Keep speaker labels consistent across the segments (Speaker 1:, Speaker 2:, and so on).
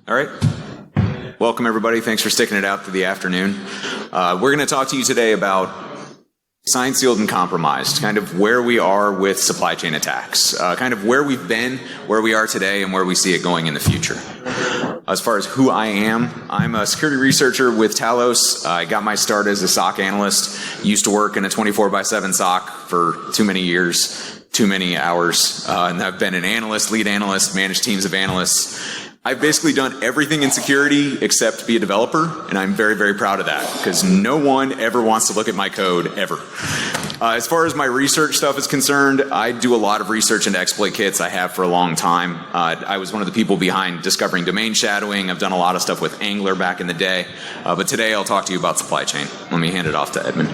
Speaker 1: All right. Welcome, everybody. Thanks for sticking it out to the afternoon. We're going to talk to you today about signed, sealed, and compromised, kind of where we are with supply chain attacks, kind of where we've been, where we are today, and where we see it going in the future. As far as who I am, I'm a security researcher with Talos. I got my start as a SOC analyst. Used to work in a 24/7 SOC for too many years, too many hours, and I've been an analyst, lead analyst, managed teams of analysts. I've basically done everything in security except be a developer, and I'm very, very proud of that, because no one ever wants to look at my code, ever. As far as my research stuff is concerned, I do a lot of research into exploit kits. I have for a long time. I was one of the people behind discovering domain shadowing. I've done a lot of stuff with Angler back in the day. But today I'll talk to you about supply chain. Let me hand it off to Edmund.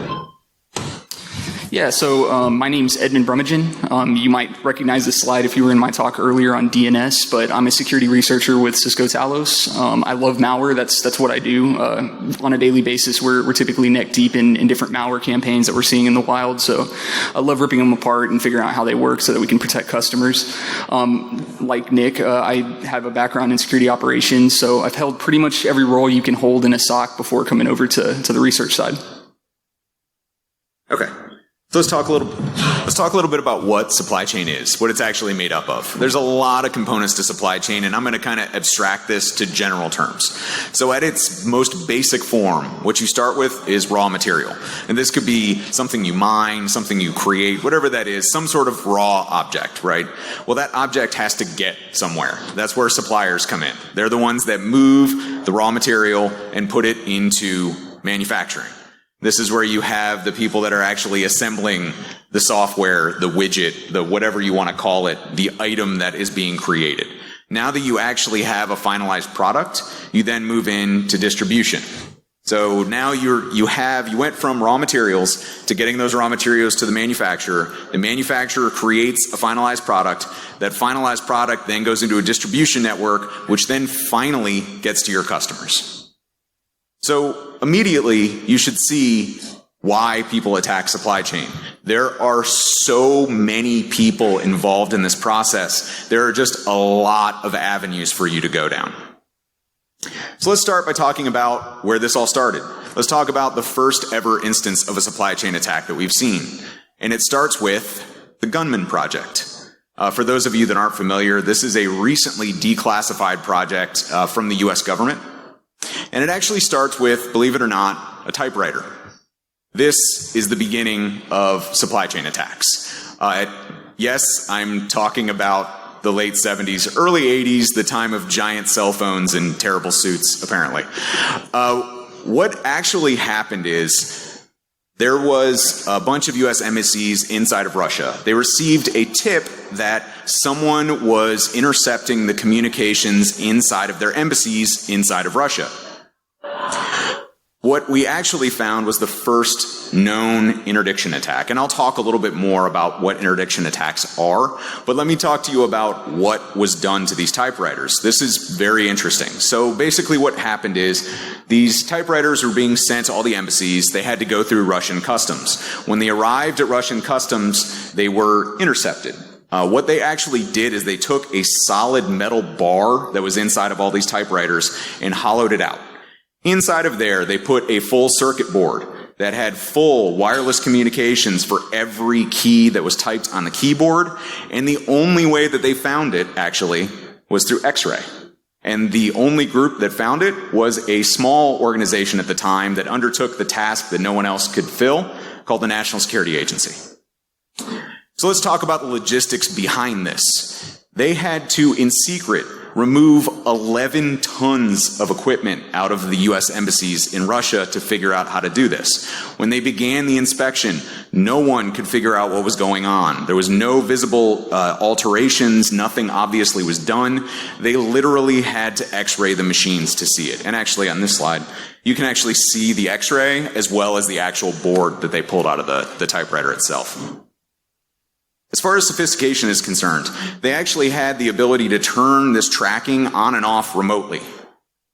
Speaker 2: Yeah, so my name's Edmund Brumaghin. You might recognize this slide if you were in my talk earlier on DNS, but I'm a security researcher with Cisco Talos. I love malware. That's what I do. On a daily basis, we're typically neck deep in different malware campaigns that we're seeing in the wild, so I love ripping them apart and figuring out how they work so that we can protect customers. Like Nick, I have a background in security operations, so I've held pretty much every role you can hold in a SOC before coming over to the research side.
Speaker 1: Okay. So let's talk a little bit about what supply chain is, what it's actually made up of. There's a lot of components to supply chain, and I'm going to kind of abstract this to general terms. So at its most basic form, what you start with is raw material. And this could be something you mine, something you create, whatever that is, some sort of raw object, right? Well, that object has to get somewhere. That's where suppliers come in. They're the ones that move the raw material and put it into manufacturing. This is where you have the people that are actually assembling the software, the widget, the whatever you want to call it, the item that is being created. Now that you actually have a finalized product, you then move into distribution. So now you went from raw materials to getting those raw materials to the manufacturer. The manufacturer creates a finalized product. That finalized product then goes into a distribution network, which then finally gets to your customers. So immediately, you should see why people attack supply chain. There are so many people involved in this process. There are just a lot of avenues for you to go down. So let's start by talking about where this all started. Let's talk about the first ever instance of a supply chain attack that we've seen. And it starts with the Gunman Project. For those of you that aren't familiar, this is a recently declassified project from the US government. And it actually starts with, believe it or not, a typewriter. This is the beginning of supply chain attacks. Yes, I'm talking about the late 70s, early 80s, the time of giant cell phones and terrible suits, apparently. What actually happened is there was a bunch of US embassies inside of Russia. They received a tip that someone was intercepting the communications inside of their embassies inside of Russia. What we actually found was the first known interdiction attack. And I'll talk a little bit more about what interdiction attacks are, but let me talk to you about what was done to these typewriters. This is very interesting. So basically what happened is these typewriters were being sent to all the embassies. They had to go through Russian customs. When they arrived at Russian customs, they were intercepted. What they actually did is they took a solid metal bar that was inside of all these typewriters and hollowed it out. Inside of there, they put a full circuit board that had full wireless communications for every key that was typed on the keyboard, and the only way that they found it, actually, was through X-ray. And the only group that found it was a small organization at the time that undertook the task that no one else could fill, called the National Security Agency. So let's talk about the logistics behind this. They had to, in secret, remove 11 tons of equipment out of the US embassies in Russia to figure out how to do this. When they began the inspection, no one could figure out what was going on. There was no visible alterations, nothing obviously was done. They literally had to X-ray the machines to see it. And actually on this slide, you can actually see the X-ray as well as the actual board that they pulled out of the typewriter itself. As far as sophistication is concerned, they actually had the ability to turn this tracking on and off remotely.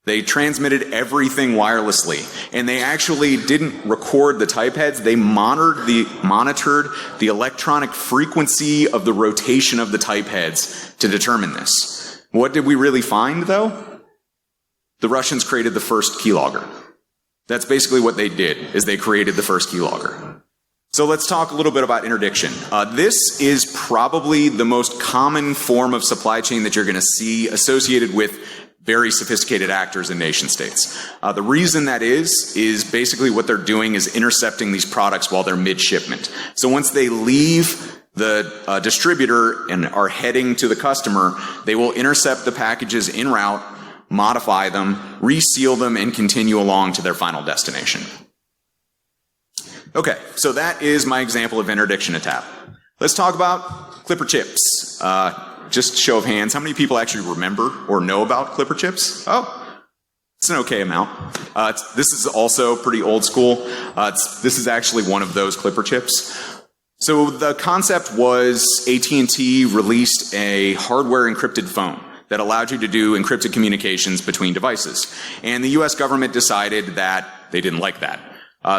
Speaker 1: They transmitted everything wirelessly, and they actually didn't record the type heads. They monitored the electronic frequency of the rotation of the type heads to determine this. What did we really find, though? The Russians created the first keylogger. That's basically what they did, is they created the first keylogger. So let's talk a little bit about interdiction. This is probably the most common form of supply chain that you're going to see associated with very sophisticated actors and nation states. The reason that is basically what they're doing is intercepting these products while they're mid-shipment. So once they leave the distributor and are heading to the customer, they will intercept the packages en route, modify them, reseal them, and continue along to their final destination. Okay, so that is my example of interdiction attack. Let's talk about Clipper chips. Just show of hands, how many people actually remember or know about Clipper chips? Oh, it's an okay amount. This is also pretty old school. This is actually one of those Clipper chips. So the concept was AT&T released a hardware encrypted phone that allowed you to do encrypted communications between devices. And the US government decided that they didn't like that.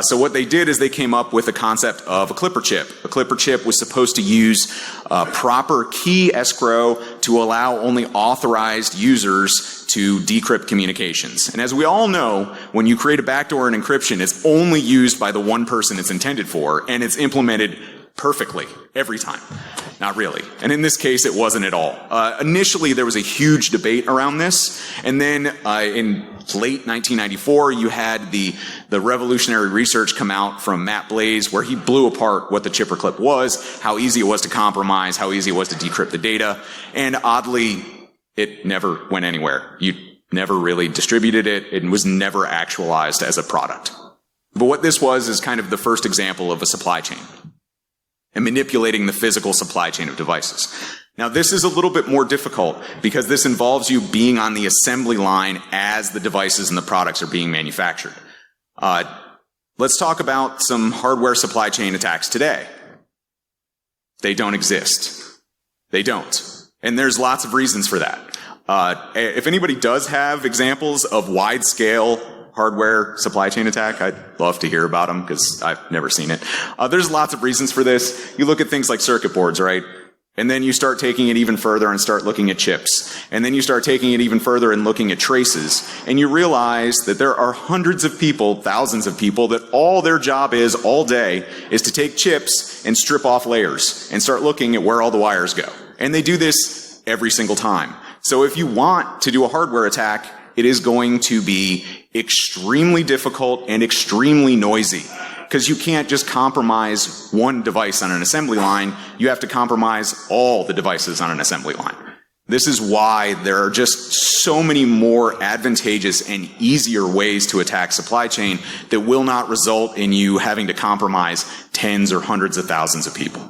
Speaker 1: So what they did is they came up with a concept of a Clipper chip. A Clipper chip was supposed to use proper key escrow to allow only authorized users to decrypt communications. And as we all know, when you create a backdoor in encryption, it's only used by the one person it's intended for, and it's implemented perfectly every time. Not really. And in this case, it wasn't at all. Initially, there was a huge debate around this. And then in late 1994, you had the revolutionary research come out from Matt Blaze, where he blew apart what the chipper clip was, how easy it was to compromise, how easy it was to decrypt the data. And oddly, it never went anywhere. You never really distributed it. It was never actualized as a product. But what this was is kind of the first example of a supply chain and manipulating the physical supply chain of devices. Now, this is a little bit more difficult because this involves you being on the assembly line as the devices and the products are being manufactured. Let's talk about some hardware supply chain attacks today. They don't exist. They don't. And there's lots of reasons for that. If anybody does have examples of wide-scale hardware supply chain attack, I'd love to hear about them because I've never seen it. There's lots of reasons for this. You look at things like circuit boards, right? And then you start taking it even further and start looking at chips. And then you start taking it even further and looking at traces. And you realize that there are hundreds of people, thousands of people, that all their job is all day is to take chips and strip off layers and start looking at where all the wires go. And they do this every single time. So if you want to do a hardware attack, it is going to be extremely difficult and extremely noisy because you can't just compromise one device on an assembly line. You have to compromise all the devices on an assembly line. This is why there are just so many more advantageous and easier ways to attack supply chain that will not result in you having to compromise tens or hundreds of thousands of people.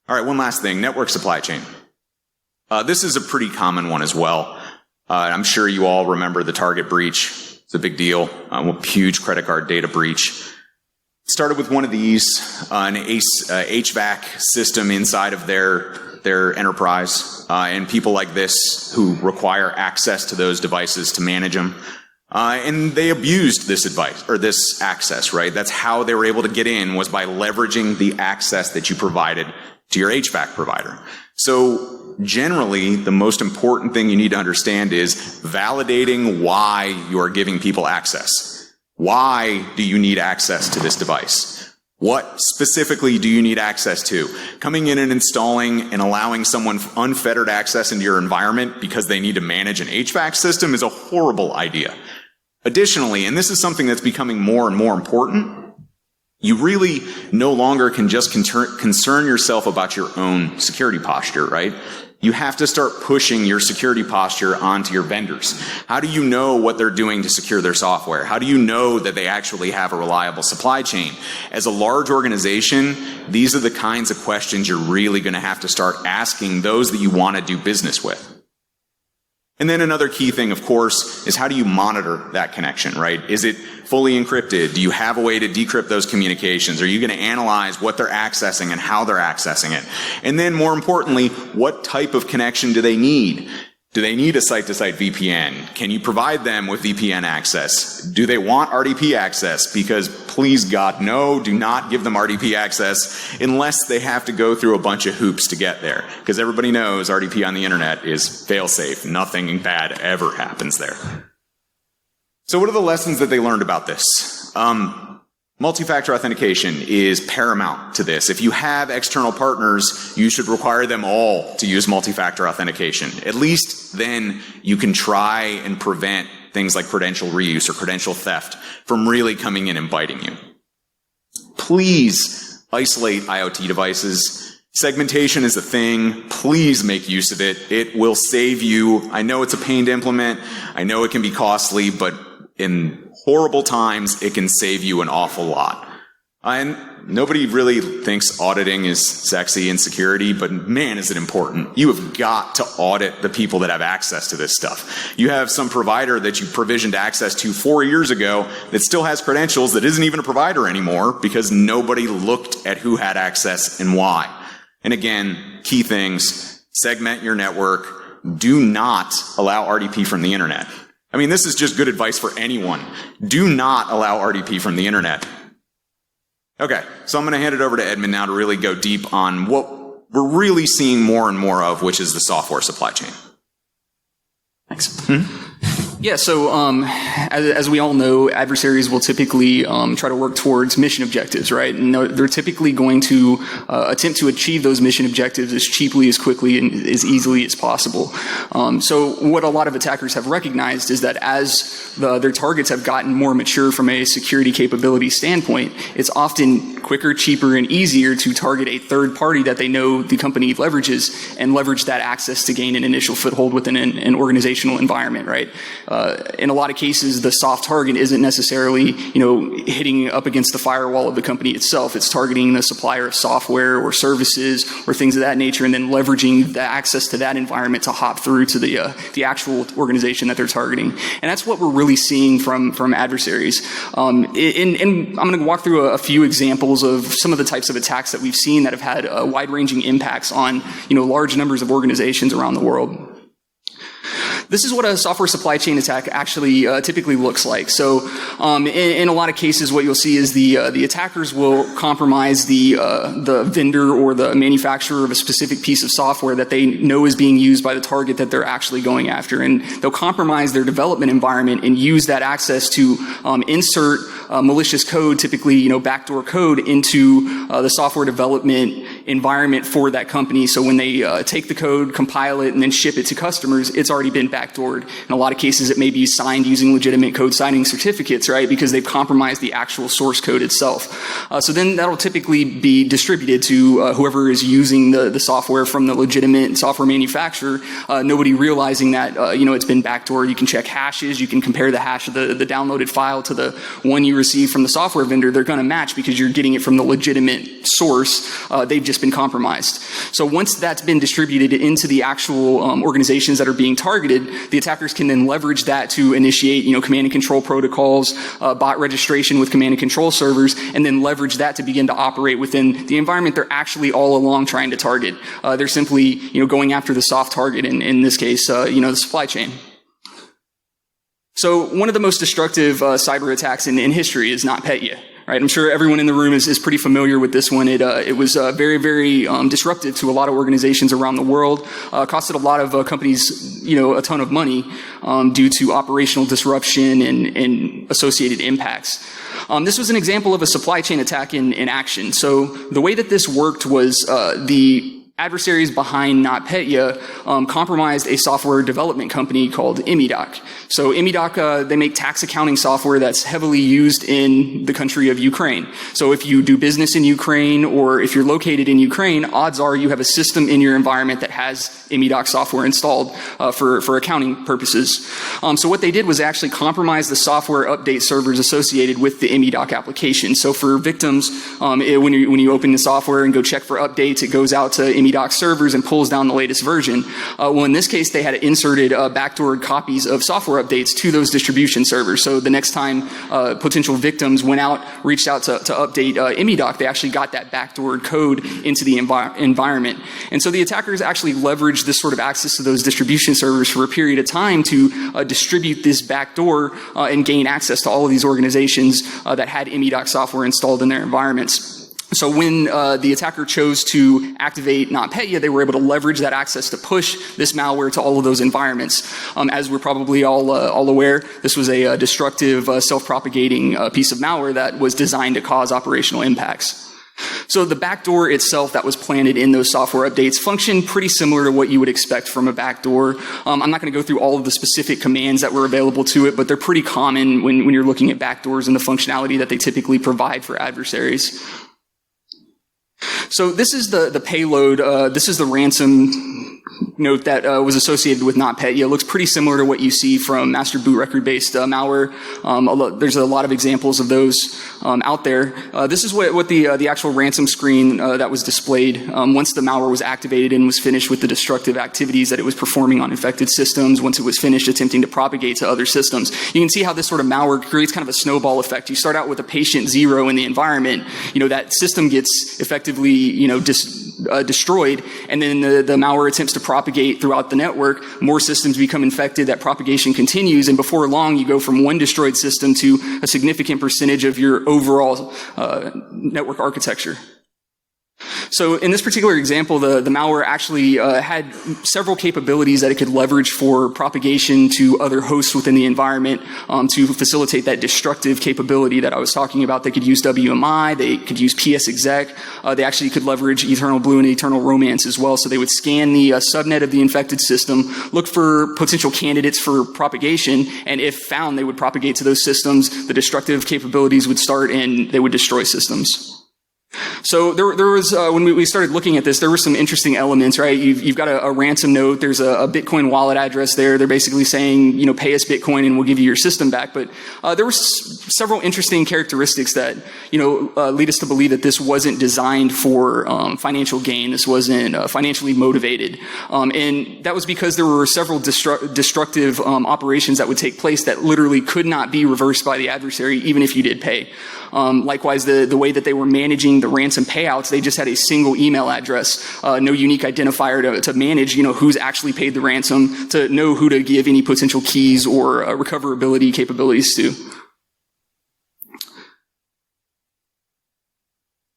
Speaker 1: All right, one last thing, network supply chain. This is a pretty common one as well. I'm sure you all remember the Target breach. It's a big deal. A huge credit card data breach. It started with one of these, an HVAC system inside of their enterprise, and people like this who require access to those devices to manage them. And they abused this advice or this access, right? That's how they were able to get in, was by leveraging the access that you provided to your HVAC provider. So generally, the most important thing you need to understand is validating why you are giving people access. Why do you need access to this device? What specifically do you need access to? Coming in and installing and allowing someone unfettered access into your environment because they need to manage an HVAC system is a horrible idea. Additionally, and this is something that's becoming more and more important, you really no longer can just concern yourself about your own security posture, right? You have to start pushing your security posture onto your vendors. How do you know what they're doing to secure their software? How do you know that they actually have a reliable supply chain? As a large organization, these are the kinds of questions you're really going to have to start asking those that you want to do business with. And then another key thing, of course, is how do you monitor that connection, right? Is it fully encrypted? Do you have a way to decrypt those communications? Are you going to analyze what they're accessing and how they're accessing it? And then more importantly, what type of connection do they need? Do they need a site-to-site VPN? Can you provide them with VPN access? Do they want RDP access? Because please God, no, do not give them RDP access unless they have to go through a bunch of hoops to get there. Because everybody knows RDP on the internet is fail-safe. Nothing bad ever happens there. So what are the lessons that they learned about this? Multi-factor authentication is paramount to this. If you have external partners, you should require them all to use multi-factor authentication. At least then you can try and prevent things like credential reuse or credential theft from really coming in and biting you. Please isolate IoT devices. Segmentation is a thing. Please make use of it. It will save you. I know it's a pain to implement. I know it can be costly, but in horrible times, it can save you an awful lot. And nobody really thinks auditing is sexy in security, but man, is it important. You have got to audit the people that have access to this stuff. You have some provider that you provisioned access to 4 years ago that still has credentials that isn't even a provider anymore because nobody looked at who had access and why. And again, key things, segment your network. Do not allow RDP from the internet. I mean, this is just good advice for anyone. Do not allow RDP from the internet. Okay, so I'm going to hand it over to Edmund now to really go deep on what we're really seeing more and more of, which is the software supply chain.
Speaker 2: Thanks. Yeah, so as we all know, adversaries will typically try to work towards mission objectives, right? And they're typically going to attempt to achieve those mission objectives as cheaply, as quickly, and as easily as possible. So what a lot of attackers have recognized is that as their targets have gotten more mature from a security capability standpoint, it's often quicker, cheaper, and easier to target a third party that they know the company leverages and leverage that access to gain an initial foothold within an organizational environment, right? In a lot of cases, the soft target isn't necessarily, hitting up against the firewall of the company itself. It's targeting the supplier of software or services or things of that nature, and then leveraging the access to that environment to hop through to the actual organization that they're targeting. And that's what we're really seeing from adversaries. And I'm going to walk through a few examples of some of the types of attacks that we've seen that have had wide-ranging impacts on, large numbers of organizations around the world. This is what a software supply chain attack actually typically looks like. So in a lot of cases, what you'll see is the attackers will compromise the vendor or the manufacturer of a specific piece of software that they know is being used by the target that they're actually going after. And they'll compromise their development environment and use that access to insert malicious code, typically backdoor code, into the software development environment for that company. So when they take the code, compile it, and then ship it to customers, it's already been backdoored. In a lot of cases, it may be signed using legitimate code signing certificates, right? Because they've compromised the actual source code itself. So then that'll typically be distributed to whoever is using the software from the legitimate software manufacturer. Nobody realizing that it's been backdoored. You can check hashes. You can compare the hash of the downloaded file to the one you receive from the software vendor. They're going to match because you're getting it from the legitimate source. They've just been compromised. So once that's been distributed into the actual organizations that are being targeted, the attackers can then leverage that to initiate, command and control protocols, bot registration with command and control servers, and then leverage that to begin to operate within the environment they're actually all along trying to target. They're simply, going after the soft target, in this case, the supply chain. So one of the most destructive cyber attacks in history is NotPetya. Right, I'm sure everyone in the room is pretty familiar with this one. It was very, very disruptive to a lot of organizations around the world. Costed a lot of companies, a ton of money due to operational disruption and associated impacts. This was an example of a supply chain attack in action. So the way that this worked was the adversaries behind NotPetya compromised a software development company called Imidoc. So Imidoc, they make tax accounting software that's heavily used in the country of Ukraine. So if you do business in Ukraine or if you're located in Ukraine, odds are you have a system in your environment that has Imidoc software installed for accounting purposes. So what they did was actually compromise the software update servers associated with the Imidoc application. So for victims, when you open the software and go check for updates, it goes out to Imidoc MEDOC servers and pulls down the latest version. Well, in this case, they had inserted backdoored copies of software updates to those distribution servers. So the next time potential victims reached out to update MEDOC, they actually got that backdoored code into the environment. And so the attackers actually leveraged this sort of access to those distribution servers for a period of time to distribute this backdoor and gain access to all of these organizations that had MEDOC software installed in their environments. So when the attacker chose to activate NotPetya, they were able to leverage that access to push this malware to all of those environments. As we're probably all aware, this was a destructive, self-propagating piece of malware that was designed to cause operational impacts. So the backdoor itself that was planted in those software updates functioned pretty similar to what you would expect from a backdoor. I'm not going to go through all of the specific commands that were available to it, but they're pretty common when you're looking at backdoors and the functionality that they typically provide for adversaries. So this is the payload. This is the ransom note that was associated with NotPetya. It looks pretty similar to what you see from master boot record-based malware. There's a lot of examples of those out there. This is what the actual ransom screen that was displayed once the malware was activated and was finished with the destructive activities that it was performing on infected systems, once it was finished attempting to propagate to other systems. You can see how this sort of malware creates kind of a snowball effect. You start out with a patient 0 in the environment. That system gets effectively, destroyed, and then the malware attempts to propagate throughout the network. More systems become infected, that propagation continues, and before long you go from one destroyed system to a significant percentage of your overall network architecture. So in this particular example, the malware actually had several capabilities that it could leverage for propagation to other hosts within the environment to facilitate that destructive capability that I was talking about. They could use WMI, they could use PSExec, they actually could leverage Eternal Blue and Eternal Romance as well. So they would scan the subnet of the infected system, look for potential candidates for propagation, and if found, they would propagate to those systems. The destructive capabilities would start and they would destroy systems. So there was when we started looking at this, there were some interesting elements, right? You've got a ransom note. There's a Bitcoin wallet address there. They're basically saying, pay us Bitcoin and we'll give you your system back. But there were several interesting characteristics that lead us to believe that this wasn't designed for financial gain. This wasn't financially motivated, and that was because there were several destructive operations that would take place that literally could not be reversed by the adversary, even if you did pay. Likewise, the way that they were managing the ransom payouts, they just had a single email address, no unique identifier to manage, who's actually paid the ransom, to know who to give any potential keys or recoverability capabilities to.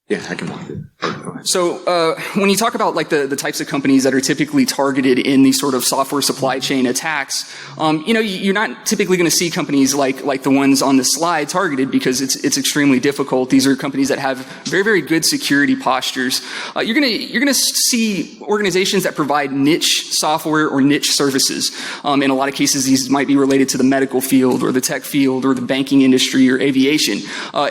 Speaker 1: Yeah, I can walk it.
Speaker 2: So when you talk about like the types of companies that are typically targeted in these sort of software supply chain attacks, you're not typically going to see companies like the ones on this slide targeted because it's extremely difficult. These are companies that have very, very good security postures. You're gonna see organizations that provide niche software or niche services. In a lot of cases, these might be related to the medical field or the tech field or the banking industry or aviation.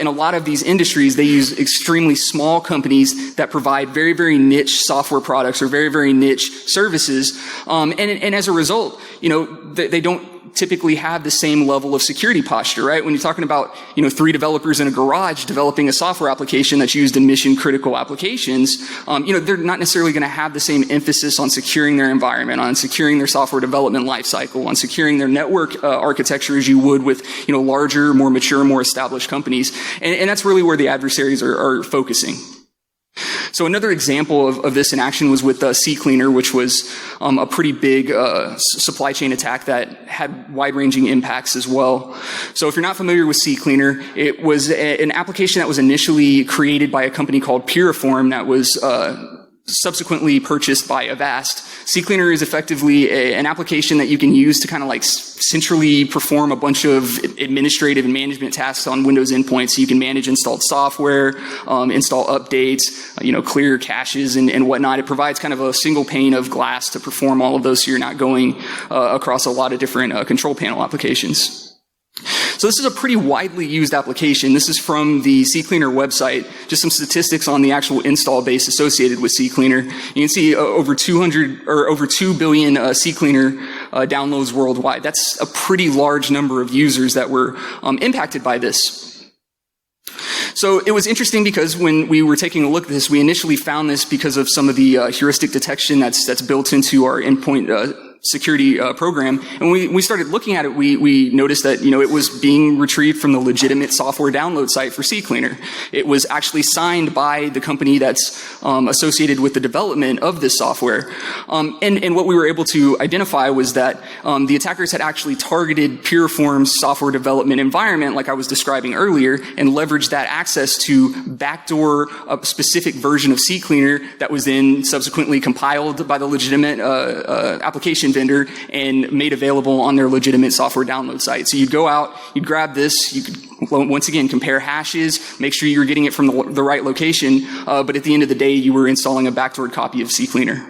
Speaker 2: In a lot of these industries, they use extremely small companies that provide very, very niche software products or very, very niche services. And as a result, they don't typically have the same level of security posture, right? When you're talking about, 3 developers in a garage developing a software application that's used in mission critical applications, they're not necessarily going to have the same emphasis on securing their environment, on securing their software development lifecycle, on securing their network architecture as you would with, larger, more mature, more established companies. And that's really where the adversaries are focusing. So another example of this in action was with CCleaner, which was a pretty big supply chain attack that had wide-ranging impacts as well. So if you're not familiar with CCleaner, it was an application that was initially created by a company called Puriform that was subsequently purchased by Avast. CCleaner is effectively an application that you can use to kind of like centrally perform a bunch of administrative and management tasks on Windows endpoints. So you can manage installed software, install updates, clear caches and whatnot. It provides kind of a single pane of glass to perform all of those so you're not going across a lot of different control panel applications. So this is a pretty widely used application. This is from the CCleaner website. Just some statistics on the actual install base associated with CCleaner. You can see over 2 billion CCleaner downloads worldwide. That's a pretty large number of users that were impacted by this. So it was interesting because when we were taking a look at this, we initially found this because of some of the heuristic detection that's built into our endpoint security program. And when we started looking at it, we noticed that, it was being retrieved from the legitimate software download site for CCleaner. It was actually signed by the company that's associated with the development of this software. And what we were able to identify was that the attackers had actually targeted Puriform's software development environment, like I was describing earlier, and leveraged that access to backdoor a specific version of CCleaner that was then subsequently compiled by the legitimate application vendor and made available on their legitimate software download site. So you'd go out, you'd grab this, you could once again compare hashes, make sure you're getting it from the right location, but at the end of the day, you were installing a backdoored copy of CCleaner.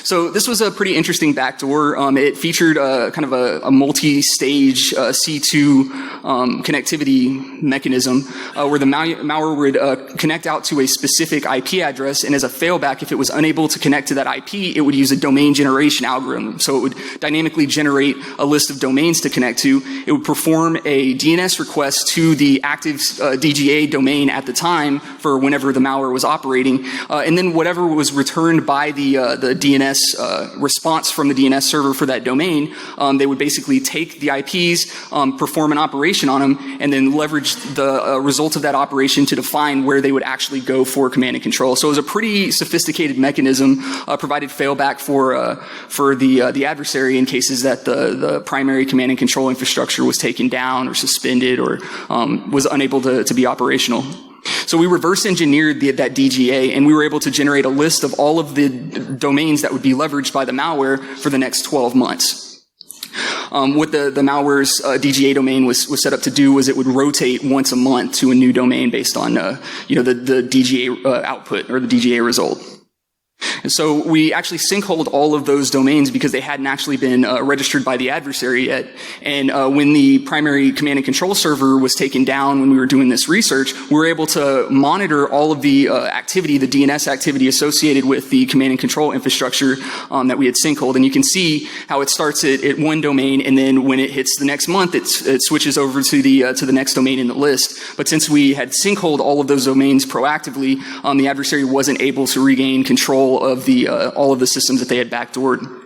Speaker 2: So this was a pretty interesting backdoor. It featured kind of a multi-stage C2 connectivity mechanism where the malware would connect out to a specific IP address, and as a failback, if it was unable to connect to that IP, it would use a domain generation algorithm. So it would dynamically generate a list of domains to connect to. It would perform a DNS request to the active DGA domain at the time for whenever the malware was operating, and then whatever was returned by the DNS response from the DNS server for that domain, they would basically take the IPs, perform an operation on them, and then leverage the result of that operation to define where they would actually go for command and control. So it was a pretty sophisticated mechanism, provided failback for the adversary in cases that the primary command and control infrastructure was taken down or suspended or was unable to be operational. So we reverse engineered that DGA, and we were able to generate a list of all of the domains that would be leveraged by the malware for the next 12 months. What the malware's DGA domain was set up to do was it would rotate once a month to a new domain based on the DGA output or the DGA result. And so we actually sinkholed all of those domains because they hadn't actually been registered by the adversary yet. And when the primary command and control server was taken down when we were doing this research, we were able to monitor all of the activity, the DNS activity associated with the command and control infrastructure that we had sinkholed. And you can see how it starts at one domain, and then when it hits the next month, it switches over to the next domain in the list. But since we had sinkholed all of those domains proactively, the adversary wasn't able to regain control of all of the systems that they had backdoored.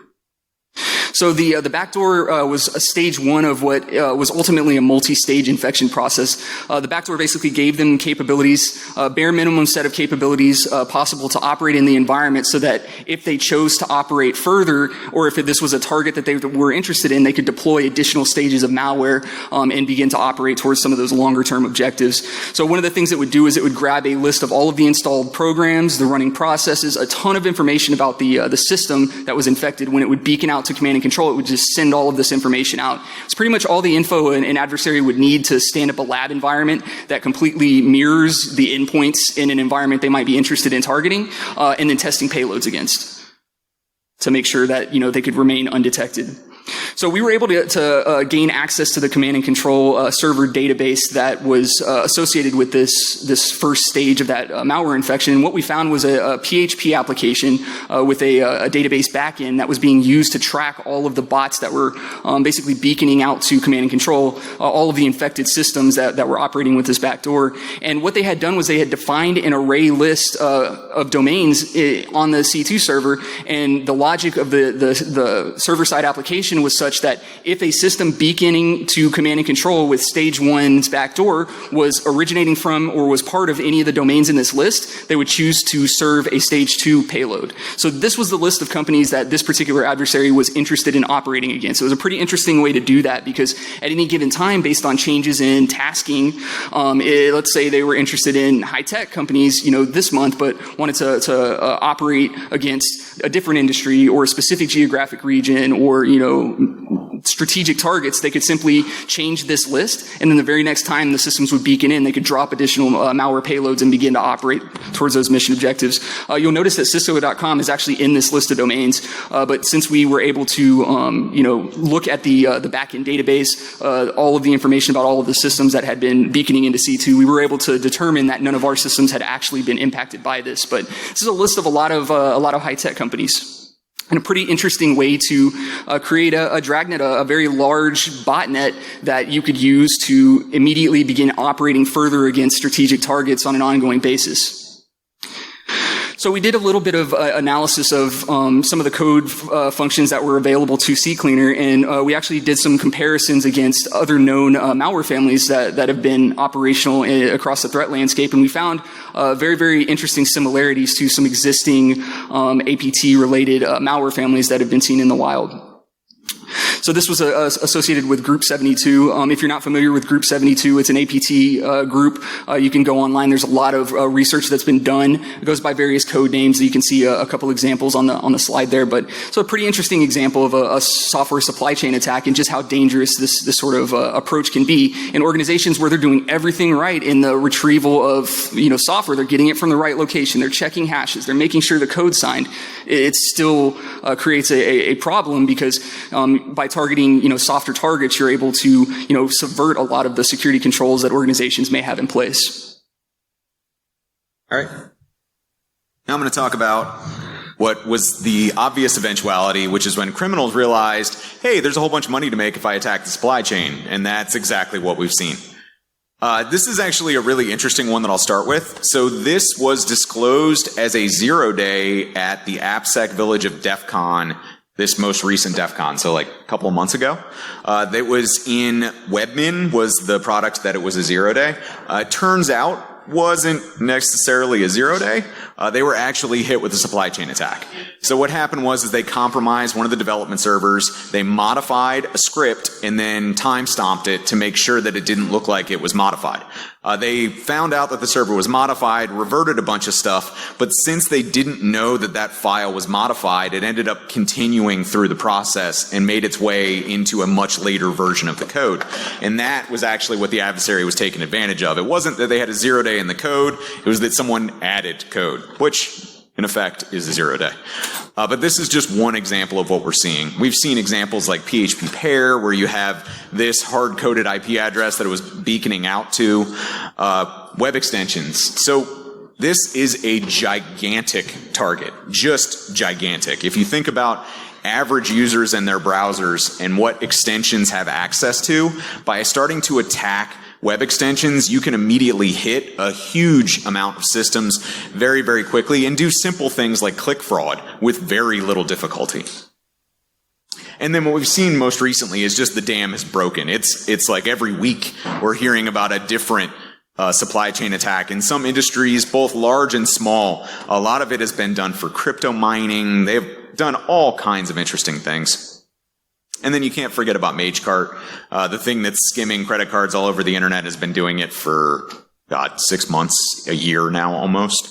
Speaker 2: So the backdoor was a stage one of what was ultimately a multi-stage infection process. The backdoor basically gave them capabilities, bare minimum set of capabilities possible to operate in the environment so that if they chose to operate further, or if this was a target that they were interested in, they could deploy additional stages of malware and begin to operate towards some of those longer-term objectives. So one of the things it would do is it would grab a list of all of the installed programs, the running processes, a ton of information about the system that was infected. When it would beacon out to command and control, it would just send all of this information out. It's pretty much all the info an adversary would need to stand up a lab environment that completely mirrors the endpoints in an environment they might be interested in targeting, and then testing payloads against to make sure that they could remain undetected. So we were able to gain access to the command and control server database that was associated with this first stage of that malware infection. And what we found was a PHP application with a database backend that was being used to track all of the bots that were basically beaconing out to command and control all of the infected systems that were operating with this backdoor. And what they had done was they had defined an array list of domains on the C2 server, and the logic of the server-side application was such that if a system beaconing to command and control with stage one's backdoor was originating from or was part of any of the domains in this list, they would choose to serve a stage 2 payload. So this was the list of companies that this particular adversary was interested in operating against. It was a pretty interesting way to do that because at any given time, based on changes in tasking, let's say they were interested in high-tech companies, this month, but wanted to operate against a different industry or a specific geographic region or, strategic targets, they could simply change this list, and then the very next time the systems would beacon in, they could drop additional malware payloads and begin to operate towards those mission objectives. You'll notice that Cisco.com is actually in this list of domains, but since we were able to, look at the backend database, all of the information about all of the systems that had been beaconing into C2, we were able to determine that none of our systems had actually been impacted by this. But this is a list of a lot of high-tech companies. and a pretty interesting way to create a dragnet, a very large botnet that you could use to immediately begin operating further against strategic targets on an ongoing basis. So we did a little bit of analysis of some of the code functions that were available to CCleaner, and we actually did some comparisons against other known malware families that have been operational across the threat landscape, and we found very, very interesting similarities to some existing APT-related malware families that have been seen in the wild. So this was associated with Group 72. If you're not familiar with Group 72, it's an APT group. You can go online. There's a lot of research that's been done. It goes by various code names. You can see a couple examples on the slide there. But so a pretty interesting example of a software supply chain attack and just how dangerous this sort of approach can be in organizations where they're doing everything right in the retrieval of software. They're getting it from the right location. They're checking hashes. They're making sure the code's signed. It still creates a problem because by targeting, softer targets, you're able to, subvert a lot of the security controls that organizations may have in place.
Speaker 1: All right. Now I'm going to talk about what was the obvious eventuality, which is when criminals realized, hey, there's a whole bunch of money to make if I attack the supply chain. And that's exactly what we've seen. This is actually a really interesting one that I'll start with. So this was disclosed as a 0-day at the AppSec Village of DEF CON, this most recent DEF CON, so like a couple of months ago. That was in Webmin was the product that it was a 0-day. Turns out wasn't necessarily a 0-day. They were actually hit with a supply chain attack. So what happened was they compromised one of the development servers, they modified a script, and then time-stomped it to make sure that it didn't look like it was modified. They found out that the server was modified, reverted a bunch of stuff, but since they didn't know that that file was modified, it ended up continuing through the process and made its way into a much later version of the code. And that was actually what the adversary was taking advantage of. It wasn't that they had a 0-day in the code, it was that someone added code, which in effect is a 0-day. But this is just one example of what we're seeing. We've seen examples like PHP pair, where you have this hard-coded IP address that it was beaconing out to, web extensions. So this is a gigantic target, just gigantic. If you think about average users and their browsers and what extensions have access to, by starting to attack web extensions, you can immediately hit a huge amount of systems very, very quickly and do simple things like click fraud with very little difficulty. And then what we've seen most recently is just the dam is broken. It's like every week we're hearing about a different supply chain attack. In some industries, both large and small, a lot of it has been done for crypto mining. They've done all kinds of interesting things. And then you can't forget about MageCart, the thing that's skimming credit cards all over the internet, has been doing it for, 6 months, a year now almost.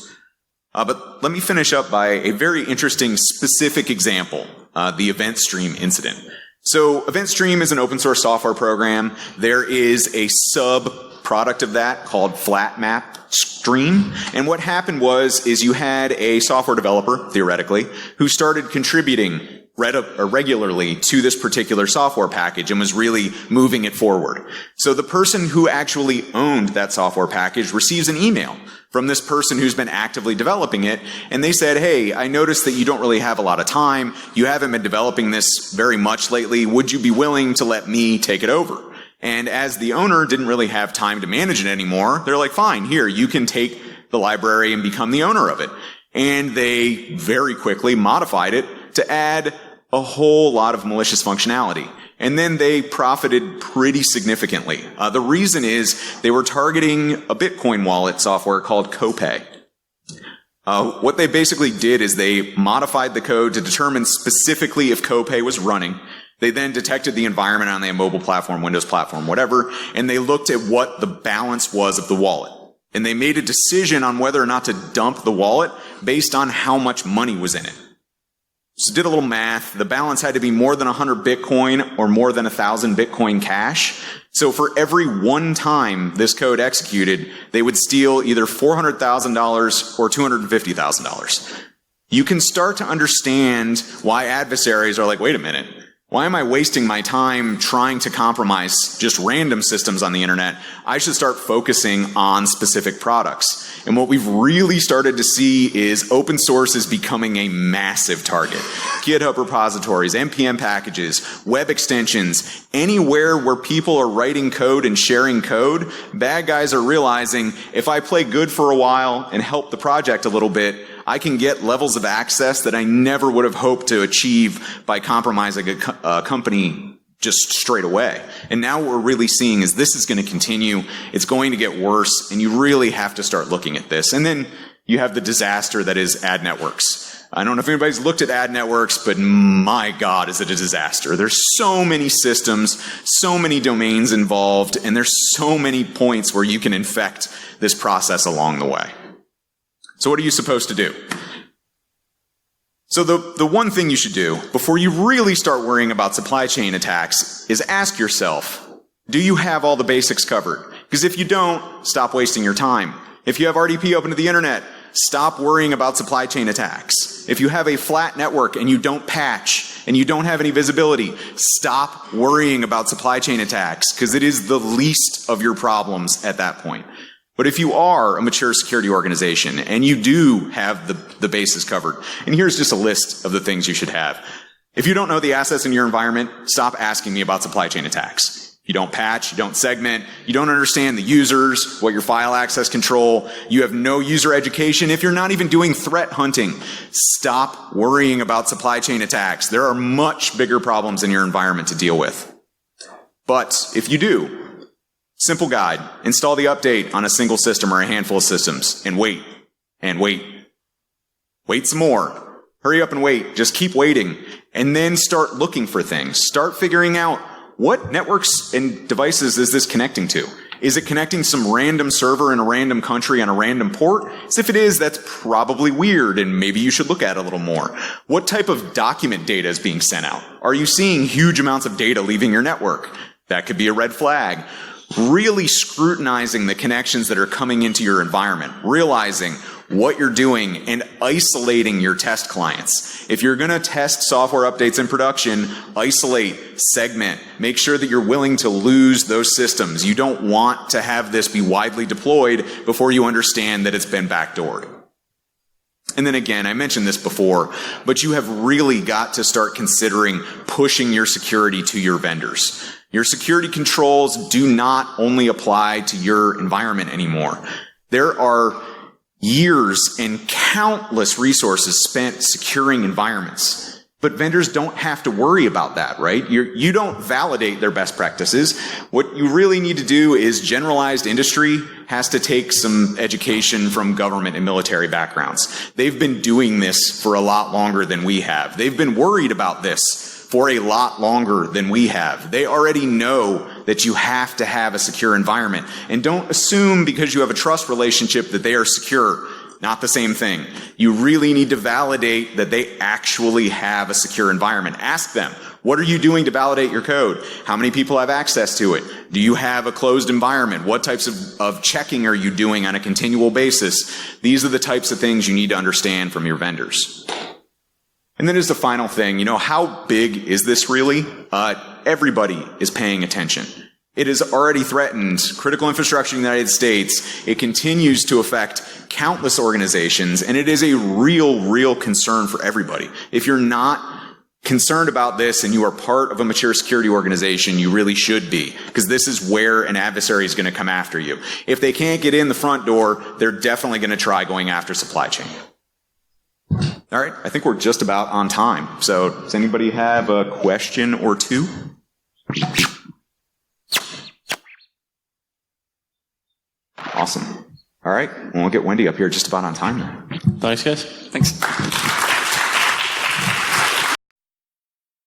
Speaker 1: But let me finish up by a very interesting specific example, the Event Stream incident. So Event Stream is an open source software program. There is a sub-product of that called FlatMap Stream. And what happened is you had a software developer, theoretically, who started contributing regularly to this particular software package and was really moving it forward. So the person who actually owned that software package receives an email from this person who's been actively developing it, and they said, hey, I noticed that you don't really have a lot of time. You haven't been developing this very much lately. Would you be willing to let me take it over? And as the owner didn't really have time to manage it anymore, they're like, fine, here, you can take the library and become the owner of it. And they very quickly modified it to add a whole lot of malicious functionality. And then they profited pretty significantly. The reason is they were targeting a Bitcoin wallet software called Copay. What they basically did is they modified the code to determine specifically if Copay was running. They then detected the environment on their mobile platform, Windows platform, whatever, and they looked at what the balance was of the wallet. And they made a decision on whether or not to dump the wallet based on how much money was in it. So did a little math. The balance had to be more than 100 Bitcoin or more than 1,000 Bitcoin cash. So for every one time this code executed, they would steal either $400,000 or $250,000. You can start to understand why adversaries are like, wait a minute, Why am I wasting my time trying to compromise just random systems on the internet? I should start focusing on specific products. And what we've really started to see is open source is becoming a massive target. GitHub repositories, NPM packages, web extensions, anywhere where people are writing code and sharing code, bad guys are realizing if I play good for a while and help the project a little bit, I can get levels of access that I never would have hoped to achieve by compromising a company just straight away. And now what we're really seeing is this is going to continue. It's going to get worse, and you really have to start looking at this. And then you have the disaster that is ad networks. I don't know if anybody's looked at ad networks, but my God, is it a disaster. There's so many systems, so many domains involved, and there's so many points where you can infect this process along the way. So what are you supposed to do? So the one thing you should do before you really start worrying about supply chain attacks is ask yourself, do you have all the basics covered? Because if you don't, stop wasting your time. If you have RDP open to the internet, stop worrying about supply chain attacks. If you have a flat network and you don't patch and you don't have any visibility, stop worrying about supply chain attacks because it is the least of your problems at that point. But if you are a mature security organization and you do have the bases covered, and here's just a list of the things you should have. If you don't know the assets in your environment, stop asking me about supply chain attacks. You don't patch, you don't segment, you don't understand the users, what your file access control, you have no user education. If you're not even doing threat hunting, stop worrying about supply chain attacks. There are much bigger problems in your environment to deal with. But if you do, simple guide, install the update on a single system or a handful of systems and wait, and wait. Wait some more. Hurry up and wait. Just keep waiting. And then start looking for things. Start figuring out what networks and devices is this connecting to. Is it connecting some random server in a random country on a random port? As if it is, that's probably weird and maybe you should look at it a little more. What type of document data is being sent out? Are you seeing huge amounts of data leaving your network? That could be a red flag. Really scrutinizing the connections that are coming into your environment, realizing what you're doing and isolating your test clients. If you're going to test software updates in production, isolate, segment, make sure that you're willing to lose those systems. You don't want to have this be widely deployed before you understand that it's been backdoored. And then again, I mentioned this before, but you have really got to start considering pushing your security to your vendors. Your security controls do not only apply to your environment anymore. There are years and countless resources spent securing environments. But vendors don't have to worry about that, right? You don't validate their best practices. What you really need to do is generalized industry has to take some education from government and military backgrounds. They've been doing this for a lot longer than we have. They've been worried about this for a lot longer than we have. They already know that you have to have a secure environment. And don't assume because you have a trust relationship that they are secure. Not the same thing. You really need to validate that they actually have a secure environment. Ask them, what are you doing to validate your code? How many people have access to it? Do you have a closed environment? What types of checking are you doing on a continual basis? These are the types of things you need to understand from your vendors. And then as the final thing, how big is this really? Everybody is paying attention. It has already threatened critical infrastructure in the United States. It continues to affect countless organizations, and it is a real concern for everybody. If you're not concerned about this and you are part of a mature security organization, you really should be, because this is where an adversary is going to come after you. If they can't get in the front door, they're definitely going to try going after supply chain. All right, I think we're just about on time. So does anybody have a question or two? Awesome. All right, we'll get Wendy up here just about on time now.
Speaker 3: Thanks, guys.
Speaker 2: Thanks.